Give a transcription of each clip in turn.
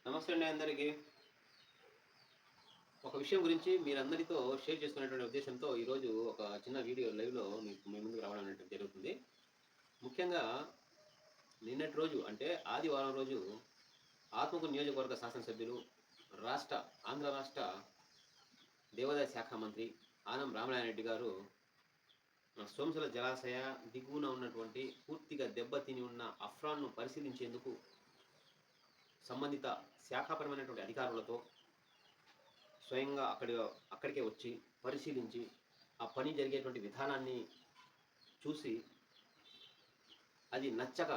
నమస్తే అండి అందరికీ. ఒక విషయం గురించి మీరందరితో షేర్ చేసుకునేటువంటి ఉద్దేశంతో ఈరోజు ఒక చిన్న వీడియో లైవ్‌లో మీ ముందుకు రావడం అనేటువంటిది జరుగుతుంది. ముఖ్యంగా నిన్నటి రోజు అంటే ఆదివారం రోజు ఆత్మకూరు నియోజకవర్గ శాసనసభ్యులు, రాష్ట్ర ఆంధ్ర రాష్ట్ర దేవాదాయ శాఖ మంత్రి ఆనం రామనారాయణ గారు సోమశిల జలాశయ దిగువన ఉన్నటువంటి పూర్తిగా దెబ్బతిని ఉన్న అఫ్రాన్‌ను పరిశీలించేందుకు సంబంధిత శాఖాపరమైనటువంటి అధికారులతో స్వయంగా అక్కడికే వచ్చి పరిశీలించి ఆ పని జరిగేటువంటి విధానాన్ని చూసి అది నచ్చక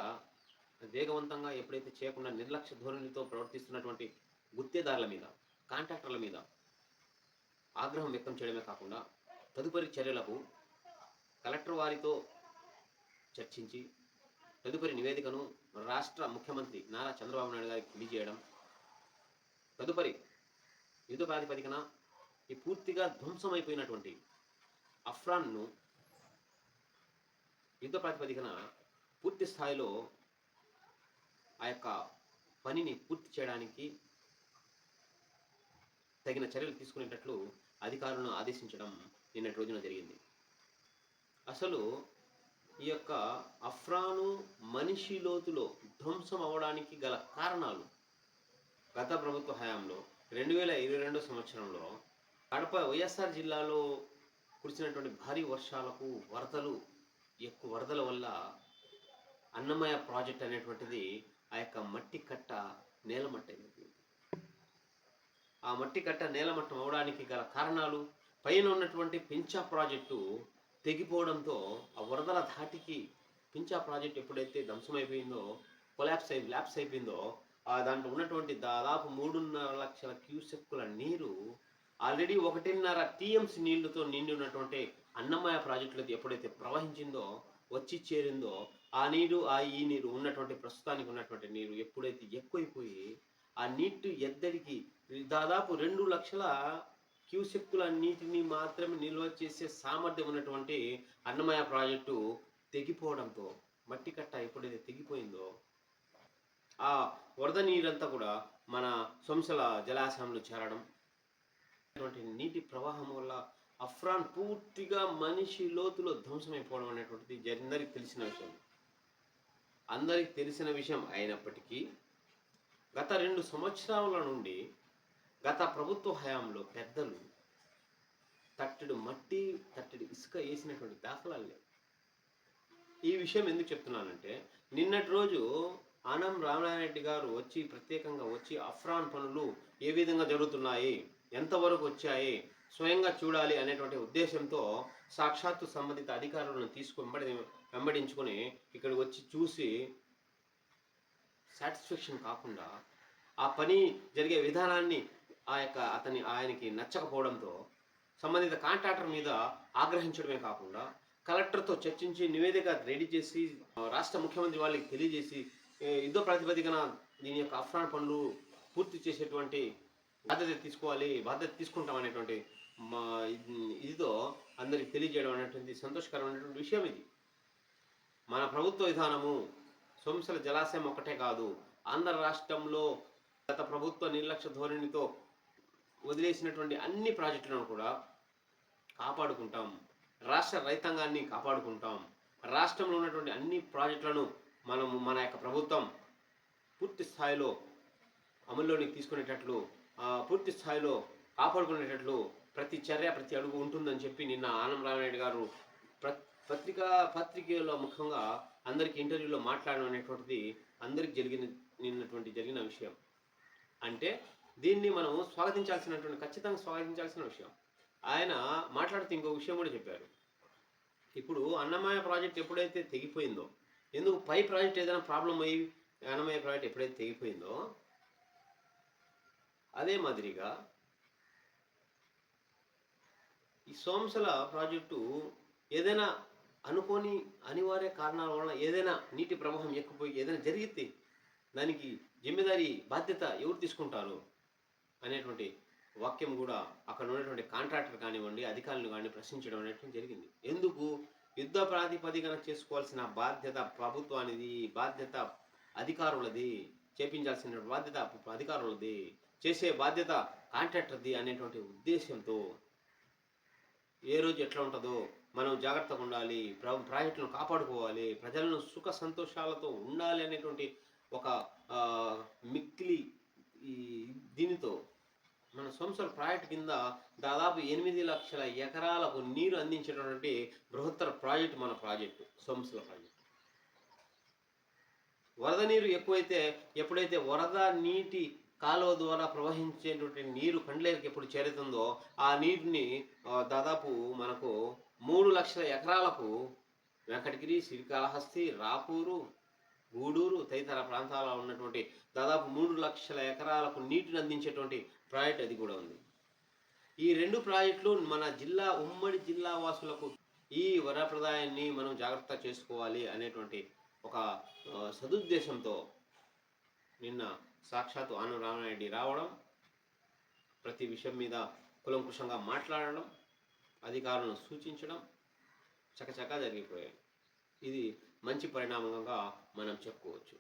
వేగవంతంగా ఎప్పుడైతే చేయకుండా నిర్లక్ష్య ధోరణితో ప్రవర్తిస్తున్నటువంటి గుత్తేదారుల మీద, కాంట్రాక్టర్ల మీద ఆగ్రహం వ్యక్తం చేయడమే కాకుండా తదుపరి చర్యలకు కలెక్టర్ వారితో చర్చించి తదుపరి నివేదికను రాష్ట్ర ముఖ్యమంత్రి నారా చంద్రబాబు నాయుడు గారికి తెలియజేయడం, తదుపరి యుద్ధ ప్రాతిపదికన ఈ పూర్తిగా ధ్వంసమైపోయినటువంటి అఫ్రాన్ను యుద్ధ ప్రాతిపదికన పూర్తి స్థాయిలో ఆ యొక్క పనిని పూర్తి చేయడానికి తగిన చర్యలు తీసుకునేటట్లు అధికారులను ఆదేశించడం నిన్నటి రోజున జరిగింది. అసలు ఈ యొక్క అఫ్రాను మనిషి లోతులో ధ్వంసం అవడానికి గల కారణాలు గత ప్రభుత్వ హయాంలో 2022 సంవత్సరంలో కడప వైఎస్ఆర్ జిల్లాలో కురిసినటువంటి భారీ వర్షాలకు ఎక్కువ వరదల వల్ల అన్నమయ్య ప్రాజెక్ట్ అనేటువంటిది ఆ యొక్క మట్టి కట్ట నేలమట్టమైంది. ఆ మట్టి కట్ట నేలమట్టం అవడానికి గల కారణాలు పైన ఉన్నటువంటి పింఛా ప్రాజెక్టు తెగిపోవడంతో ఆ వరదల ధాటికి పింఛా ప్రాజెక్ట్ ఎప్పుడైతే ధ్వంసమైపోయిందో, ల్యాప్స్ అయిపోయిందో దాంట్లో ఉన్నటువంటి దాదాపు 3.5 లక్షల క్యూసెక్కుల నీరు ఆల్రెడీ 1.5 టీఎంసీ నీళ్లతో నిండి ఉన్నటువంటి అన్నమయ్య ప్రాజెక్టులోకి ఎప్పుడైతే ప్రవహించిందో, వచ్చి చేరిందో ఆ నీరు ఈ నీరు ఉన్నటువంటి ప్రస్తుతానికి ఉన్నటువంటి నీరు ఎప్పుడైతే ఎక్కువైపోయి ఆ నీటి ఎద్దడికి దాదాపు 2 లక్షల క్యూసెక్కుల నీటిని మాత్రమే నిల్వ చేసే సామర్థ్యం ఉన్నటువంటి అన్నమయ్య ప్రాజెక్టు తెగిపోవడంతో మట్టి కట్ట ఎప్పుడైతే తెగిపోయిందో ఆ వరద నీరంతా కూడా మన సోమశిల జలాశయంలో చేరడం, నీటి ప్రవాహం వల్ల అఫ్రాన్ పూర్తిగా మనిషి లోతులో ధ్వంసమైపోవడం అనేటువంటిది అందరికి తెలిసిన విషయం అయినప్పటికీ గత 2 సంవత్సరాల నుండి గత ప్రభుత్వ హయాంలో పెద్దలు తట్టెడు మట్టి, తట్టెడు ఇసుక వేసినటువంటి దాఖలాలు లేవు. ఈ విషయం ఎందుకు చెప్తున్నానంటే నిన్నటి రోజు ఆనం రామనారాయణ గారు ప్రత్యేకంగా వచ్చి అఫ్రాన్ పనులు ఏ విధంగా జరుగుతున్నాయి, ఎంతవరకు వచ్చాయి స్వయంగా చూడాలి అనేటువంటి ఉద్దేశంతో సాక్షాత్తు సంబంధిత అధికారులను వెంబడించుకొని ఇక్కడికి వచ్చి చూసి సాటిస్ఫాక్షన్ కాకుండా ఆ పని జరిగే విధానాన్ని ఆయనకి నచ్చకపోవడంతో సంబంధిత కాంట్రాక్టర్ మీద ఆగ్రహించడమే కాకుండా కలెక్టర్తో చర్చించి నివేదిక రెడీ చేసి రాష్ట్ర ముఖ్యమంత్రి వాళ్ళకి తెలియజేసి యుద్ధ ప్రాతిపదికన దీని యొక్క అఫ్రాన్ పనులు పూర్తి చేసేటువంటి బాధ్యత తీసుకుంటాం అనేటువంటి ఇదితో అందరికి తెలియజేయడం అనేటువంటి సంతోషకరమైనటువంటి విషయం. ఇది మన ప్రభుత్వ విధానము సోమశిల జలాశయం ఒక్కటే కాదు, ఆంధ్ర రాష్ట్రంలో గత ప్రభుత్వ నిర్లక్ష్య ధోరణితో వదిలేసినటువంటి అన్ని ప్రాజెక్టులను కూడా కాపాడుకుంటాం, రాష్ట్ర రైతాంగాన్ని కాపాడుకుంటాం, రాష్ట్రంలో ఉన్నటువంటి అన్ని ప్రాజెక్టులను మన యొక్క ప్రభుత్వం పూర్తి స్థాయిలో అమల్లోనికి తీసుకునేటట్లు, పూర్తి స్థాయిలో కాపాడుకునేటట్లు ప్రతి చర్య ప్రతి అడుగు ఉంటుందని చెప్పి నిన్న ఆనం రామనాయుడు గారు పత్రికలో ముఖ్యంగా అందరికీ ఇంటర్వ్యూలో మాట్లాడడం అనేటువంటిది అందరికి జరిగిన విషయం. అంటే దీన్ని మనం ఖచ్చితంగా స్వాగతించాల్సిన విషయం. ఆయన మాట్లాడుతూ ఇంకో విషయం కూడా చెప్పారు. ఇప్పుడు అన్నమయ్య ప్రాజెక్ట్ ఎప్పుడైతే తెగిపోయిందో, ఎందుకు పై ప్రాజెక్ట్ ఏదైనా ప్రాబ్లం అయ్యి అన్నమయ్య ప్రాజెక్ట్ ఎప్పుడైతే తెగిపోయిందో అదే మాదిరిగా ఈ సోమశిల ప్రాజెక్టు ఏదైనా అనుకోని అనివార్య కారణాల వలన ఏదైనా నీటి ప్రవాహం ఎక్కుపోయి ఏదైనా జరిగితే దానికి బాధ్యత ఎవరు తీసుకుంటారు అనేటువంటి వాక్యం కూడా అక్కడ ఉన్నటువంటి కాంట్రాక్టర్ కానివ్వండి, అధికారులు కానీ ప్రశ్నించడం అనేటువంటి జరిగింది. ఎందుకు యుద్ధ ప్రాతిపదికన చేసుకోవాల్సిన బాధ్యత ప్రభుత్వానిది, బాధ్యత అధికారులది, చేపించాల్సిన బాధ్యత అధికారులది, చేసే బాధ్యత కాంట్రాక్టర్ది అనేటువంటి ఉద్దేశంతో ఏ రోజు ఎట్లా ఉంటుందో మనం జాగ్రత్తగా ఉండాలి, ప్రాజెక్టులను కాపాడుకోవాలి, ప్రజలను సుఖ సంతోషాలతో ఉండాలి అనేటువంటి ఒక మిక్కిలి ఈ దీనితో మన సంస్థల ప్రాజెక్ట్ కింద దాదాపు 8 లక్షల ఎకరాలకు నీరు అందించేటటువంటి బృహత్తర ప్రాజెక్టు మన ప్రాజెక్టు సంస్థల ప్రాజెక్టు. వరద నీరు ఎక్కువైతే ఎప్పుడైతే వరద నీటి కాలువ ద్వారా ప్రవహించేటువంటి నీరు కండ్లేరుకి ఎప్పుడు చేరుతుందో ఆ నీటిని దాదాపు మనకు 3 లక్షల ఎకరాలకు వెంకటగిరి, శ్రీకాళహస్తి, రాపూరు, గూడూరు తదితర ప్రాంతాల్లో ఉన్నటువంటి దాదాపు 3 లక్షల ఎకరాలకు నీటిని అందించేటువంటి ప్రాజెక్ట్ అది కూడా ఉంది. ఈ 2 ప్రాజెక్టులు మన జిల్లా ఉమ్మడి జిల్లా వాసులకు ఈ వరప్రదాయాన్ని మనం జాగ్రత్త చేసుకోవాలి అనేటువంటి ఒక సదుద్దేశంతో నిన్న సాక్షాత్తు ఆనం రామారెడ్డి రావడం, ప్రతి విషయం మీద కులంకుశంగా మాట్లాడడం, అధికారులను సూచించడం చకచకా జరిగిపోయాయి. ఇది మంచి పరిణామంగా మనం చెప్పుకోవచ్చు.